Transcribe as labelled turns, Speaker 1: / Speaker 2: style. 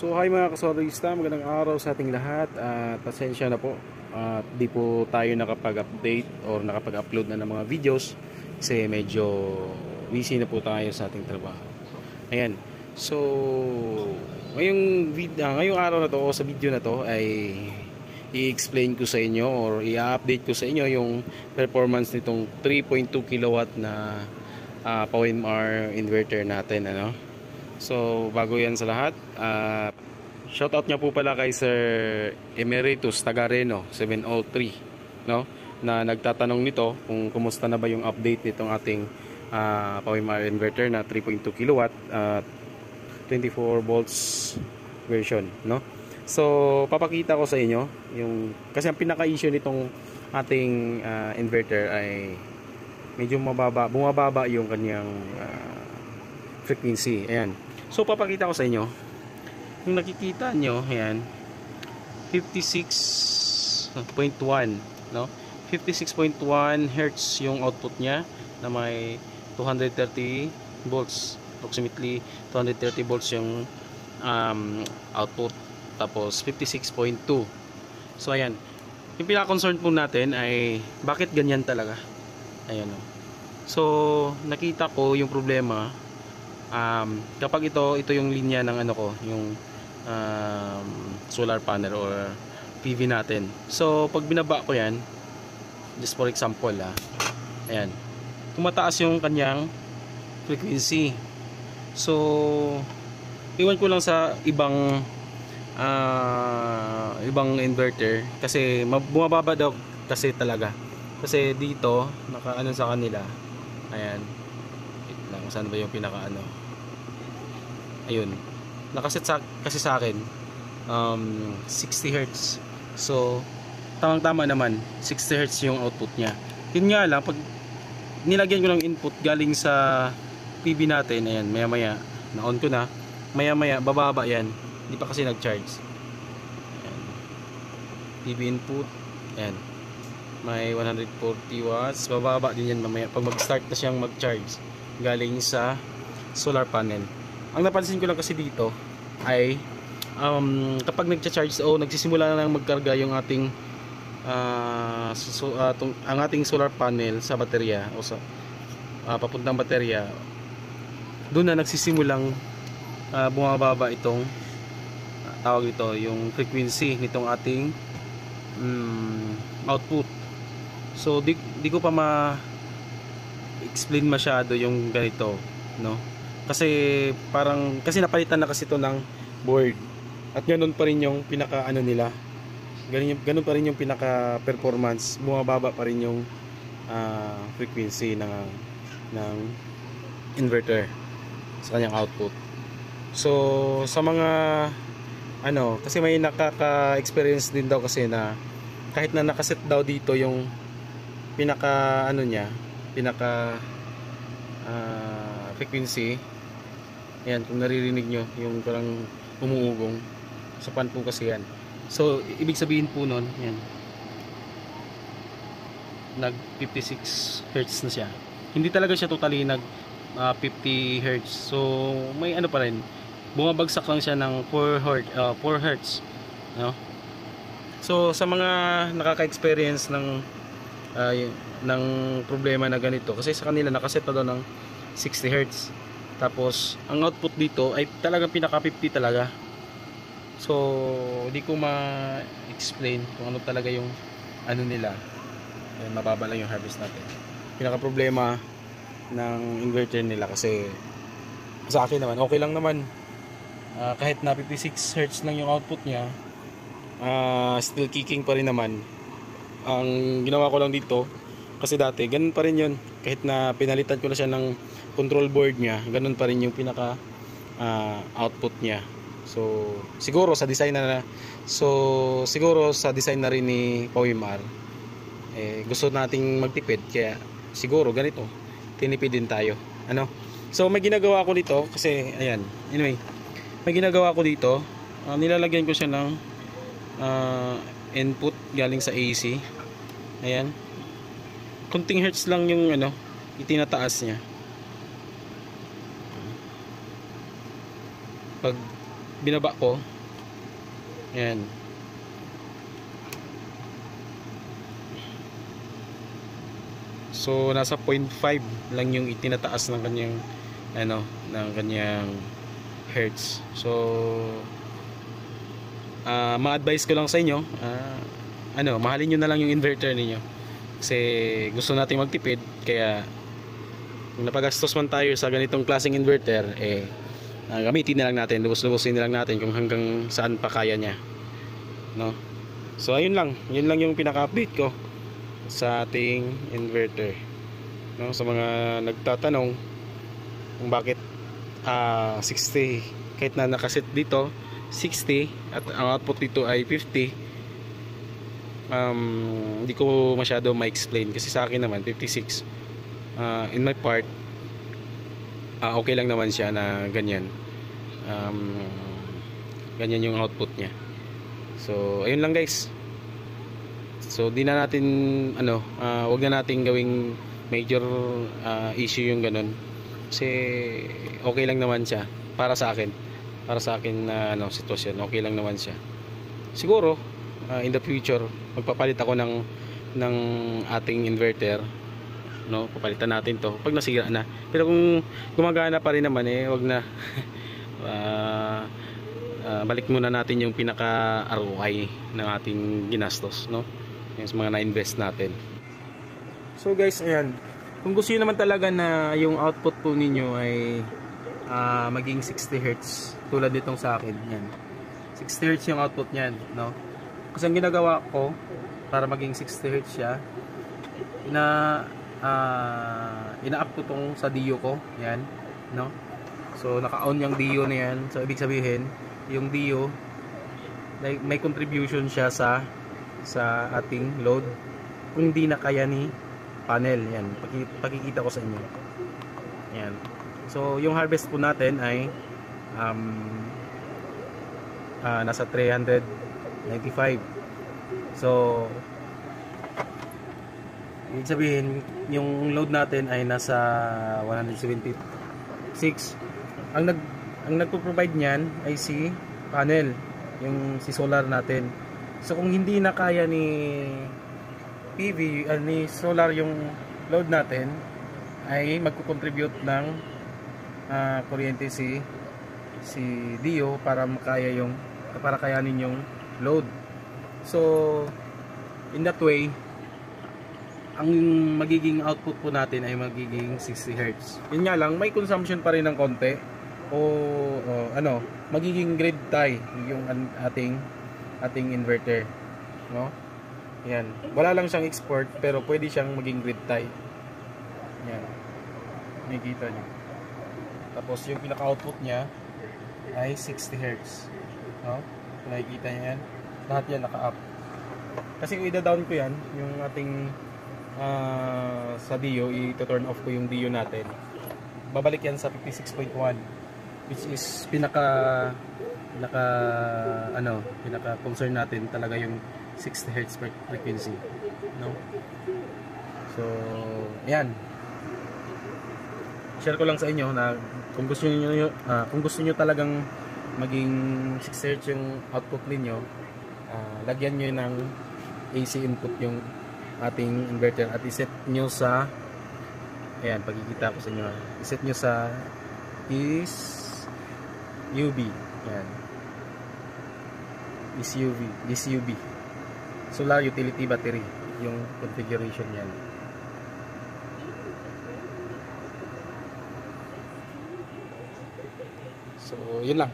Speaker 1: So hi mga kasolista, magandang araw sa ating lahat at pasensya na po at di po tayo nakapag-update or nakapag-upload na ng mga videos kasi medyo busy na po tayo sa ating trabaho. Ayan, so ngayong araw na to o sa video na to ay i-explain ko sa inyo or i-update ko sa inyo yung performance nitong 3.2 kilowatt na PowerMR inverter natin, ano. So bago yan sa lahat, shoutout niya po pala kay Sir Emeritus Tagareno 703, no, na nagtatanong nito kung kumusta na ba yung update nitong ating PowerMR inverter na 3.2 kilowatt 24 volts version, no. So papakita ko sa inyo yung, kasi ang pinaka-issue nitong ating inverter ay medyo bumababa yung kanyang frequency. Ayan. So papakita ko sa inyo. Yung nakikita nyo, ayan, 56.1, no? 56.1 Hz yung output niya na may 230 volts. Approximately 230 volts yung output. Tapos 56.2. So ayan. Yung pinaka-concern po natin ay bakit ganyan talaga? Ayan, no? So nakita ko yung problema kapag ito yung linya ng ano ko, yung solar panel or PV natin. So pag binaba ko yan, just for example, ayan, tumataas yung kanyang frequency. So iwan ko lang sa ibang inverter kasi bumababa daw kasi talaga, kasi dito nakaano sa kanila. Ayan, wait lang, saan ba yung pinaka ano? Ayun, nakaset kasi sa akin 60 Hz. So tamang-tama naman, 60 Hz yung output niya. Yun nga lang, pag nilagyan ko ng input galing sa PV natin, ayan, maya-maya na-on ko na, maya-maya bababa yan. Hindi pa kasi nag-charge. Ayan, PV input, ayan, may 140 watts, bababa din yan mamaya pag mag-start na siyang mag-charge galing sa solar panel. Ang napansin ko lang kasi dito ay kapag nagcha-charge o nagsisimula na magkarga yung ating ang ating solar panel sa baterya o sa papuntang baterya, doon na nagsisimulang bumababa itong tawag ito, yung frequency nitong ating output. So di ko pa ma-explain masyado yung ganito, no? Kasi kasi napalitan na kasi ito ng board at ganoon pa rin yung pinaka ano nila, ganun pa rin yung pinaka performance, bumababa pa rin yung frequency ng inverter sa kanyang output. So sa mga ano, kasi may nakaka-experience din daw kasi na kahit na nakaset daw dito yung pinaka ano niya, pinaka frequency. Ayan, kung naririnig nyo yung parang umuugong sa pan po kasi yan. So ibig sabihin po nun, yan, nag 56 Hz na siya. Hindi talaga siya totally nag 50 Hz. So may ano pa rin, bumabagsak lang siya ng 4 Hz, no? So sa mga nakaka-experience ng problema na ganito, kasi sa kanila nakaset na daw ng 60 Hz. Tapos ang output dito ay talagang pinaka 50 talaga. So hindi ko ma-explain kung ano talaga yung ano nila. Ayan, mababa lang yung harvest natin. Pinaka problema ng inverter nila, kasi sa akin naman okay lang naman, kahit na 56 Hz lang yung output niya, still kicking pa rin naman. Ang ginawa ko lang dito, kasi dati ganun pa rin yun, kahit na pinalitan ko na siya ng control board niya, ganun pa rin yung pinaka output niya. So siguro sa design na rin ni PowerMR, gusto nating magtipid, kaya siguro ganito tinipid din tayo, ano. So may ginagawa ko dito, kasi ayan, anyway, may ginagawa ko dito, nilalagyan ko siya ng input galing sa AC. Ayan, kunting hertz lang yung ano, itinataas niya. Pag binaba ko, Ayan. So nasa 0.5 lang yung itinataas ng kanyang ano, ng kanyang hertz. So ma-advise ko lang sa inyo, mahalin nyo na lang yung inverter niyo. Kasi gusto nating magtipid, kaya kung napagastos man tayo sa ganitong klaseng inverter, gamitin na lang natin, lubos-lubosin na lang natin kung hanggang saan pa kaya niya, no? So ayun lang, yun lang yung pinaka-update ko sa ating inverter, no? Sa mga nagtatanong kung bakit 60, kahit na nakaset dito 60 at ang output dito ay 50, hindi ko masyado ma-explain kasi sa akin naman 56. In my part, okay lang naman siya na ganyan. Ganyan yung output niya. So ayun lang guys. So di na natin wag na natin gawing major issue yung ganun. Kasi okay lang naman siya para sa akin. Para sa akin na sitwasyon, okay lang naman siya. Siguro in the future magpapalit ako ng ating inverter, no? Papalitan natin to pag nasira na. Pero kung gumagana pa rin naman, wag na. Balik muna natin yung pinaka ROI ng ating ginastos, no? Yung mga na-invest natin. So guys, ayan, kung gusto niyo naman talaga na yung output po ninyo ay maging 60 Hz tulad nitong sa akin, yan, 60 Hz yung output niyan, no? Kasi ang ginagawa ko para maging 60 Hz siya, ina-up ko tong sa Dio ko, yan, no? So naka-on yung Dio na yan. So ibig sabihin, yung Dio may contribution siya sa ating load kung hindi na kaya ni panel. Yan, pakikita ko sa inyo. Yan. So yung harvest po natin ay nasa 395. So ibig sabihin yung load natin ay nasa 176. Ang nagpo-provide niyan ay si panel, yung si solar natin. So kung hindi na kaya ni PV ni solar yung load natin, ay magko-contribute ng kuryente si Dio para kayanin yung load. So in that way, ang magiging output po natin ay magiging 60 Hz. Yun nga lang, may consumption pa rin ng konti magiging grid tie yung ating inverter, no? Yan, wala lang siyang export pero pwede siyang maging grid tie. Yan, makikita niyo. Tapos yung pinaka-output niya ay 60 Hz, no? Nakikita niyo yan, lahat yan naka-up. Kasi kung i-down ko yan, yung ating sa Dio, i-turn off ko yung Dio natin, babalik yan sa 56.1, which is pinaka concern natin talaga yung 60 Hz frequency, no? So yan, share ko lang sa inyo na kung gusto niyo talagang maging 60 Hz yung output niyo, lagyan niyo ng AC input yung ating inverter at iset nyo sa, ayan, pagkikita ko sa inyo, iset nyo sa is UV, ayan, is UV solar utility battery yung configuration yan. So yun lang.